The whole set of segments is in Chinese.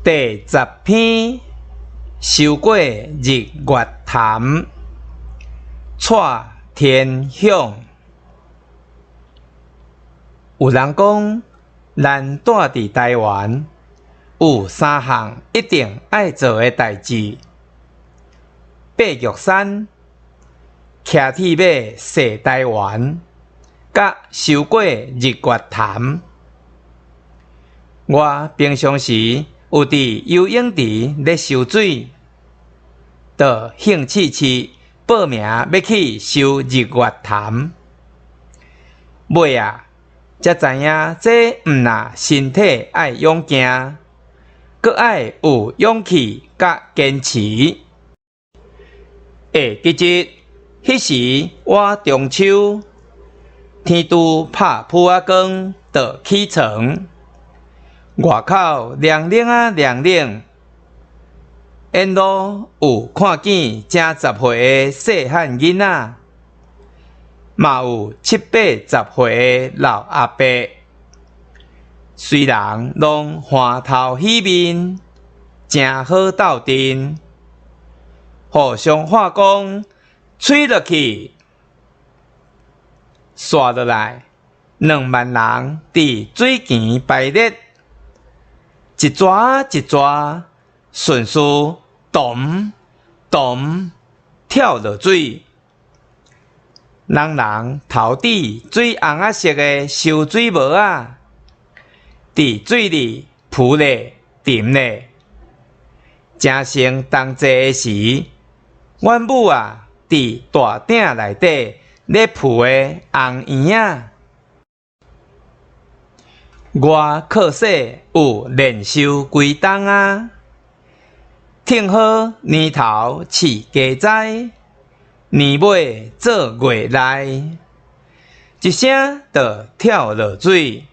第10篇，收过日月潭，蔡天享。有人讲，咱住伫台湾，有3项一定爱做的代志：爬玉山、骑铁马踅台湾，甲收过日月潭。我平常时有伫游泳池咧游水，就兴趣去报名要去收日月潭。尾啊，才知影这毋但身体爱勇健，阁爱有勇气甲坚持。下几日，迄时我中秋，天拄拍扑仔光，就起床。外口凉冷啊凉冷，沿路有看见正10岁的细汉囡仔，嘛有7、80岁的老阿伯。虽然拢欢头喜面，真好斗阵，互相话讲，吹落去，刷落来，2万人伫水墘排列。一抓一抓，顺势咚咚跳落水，人头顶水红仔色的收水帽啊，伫水里浮咧沉咧。正成同齐的时，阮母啊伫大鼎内底咧浮的红圆啊。我确实有练修几冬啊，听好年头饲鸡仔，年尾做月内，一声就跳落水。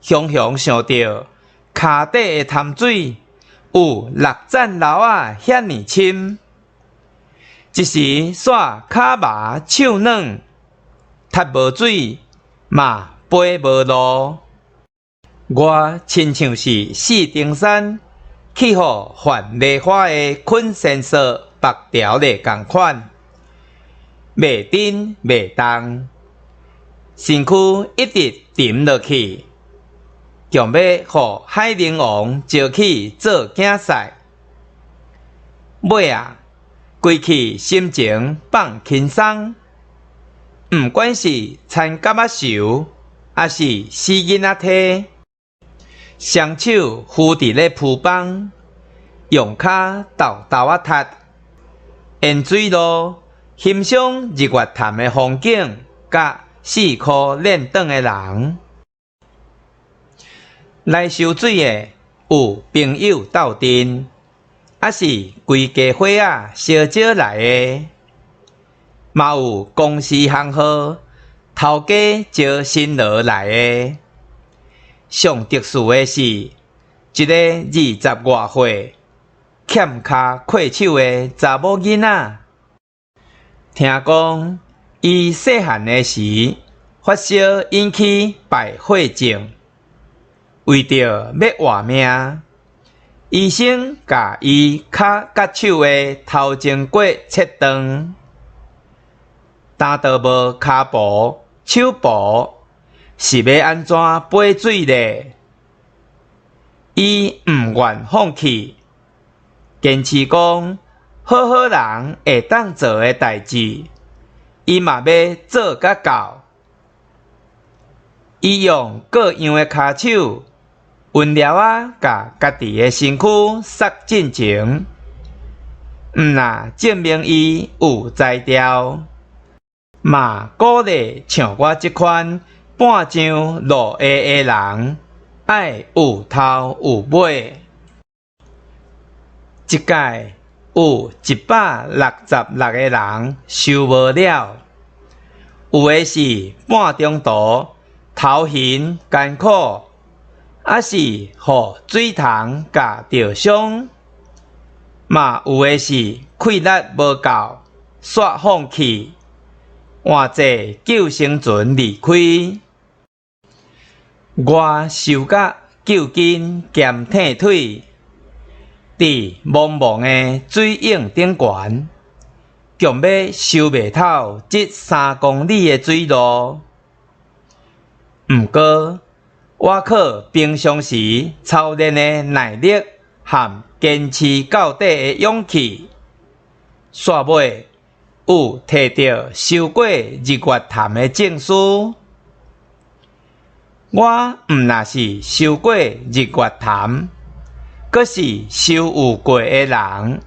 雄雄想到骹底的潭水有6层楼啊，遐尼深，一时煞骹麻手软，踢无水嘛。飞无路，我亲像是四顶山去互泛梨花的昆仙色白条的同款，袂震袂动，身躯一直沉落去，强要互海灵王招去做竞赛。尾啊，规气心情放轻松，毋管是参甲仔泅。还是死囡仔体，双手扶伫咧浮板，用骹豆豆啊踢，沿水路欣赏日月潭的风景，甲4颗练长的人。来收水的有朋友斗阵，还是规家伙仔烧酒来的，嘛有公司行号。头家招新郎来的，上特殊的是，一个20外岁、欠骹缺手的查某囡仔。听讲，伊细汉的时发烧引起败血症，为着要活命，医生甲伊骹甲手的头前骨切断，担到无骹步。手部是要安怎爬水咧？伊毋愿放弃，坚持讲好好人会当做的代志，伊嘛要做甲到。伊用各样的骹手，温柔啊，甲家己的身躯塞进前，毋但证明伊有才调。嘛鼓励像我这款半上落下的人，爱有头有尾。一届有166个人收无了，有的是半中途头晕艰苦，还是互水塘夹着伤，嘛有的是气力无够，煞放弃。换坐救生船离开，我受甲救筋兼挺腿，伫茫茫的水影顶悬，强要收袂透这3公里的水路。毋过，我靠平常时操练的耐力和坚持到底的勇气，煞尾有摕到修过日月潭的证书。我毋若是修过日月潭，阁是修有过的人。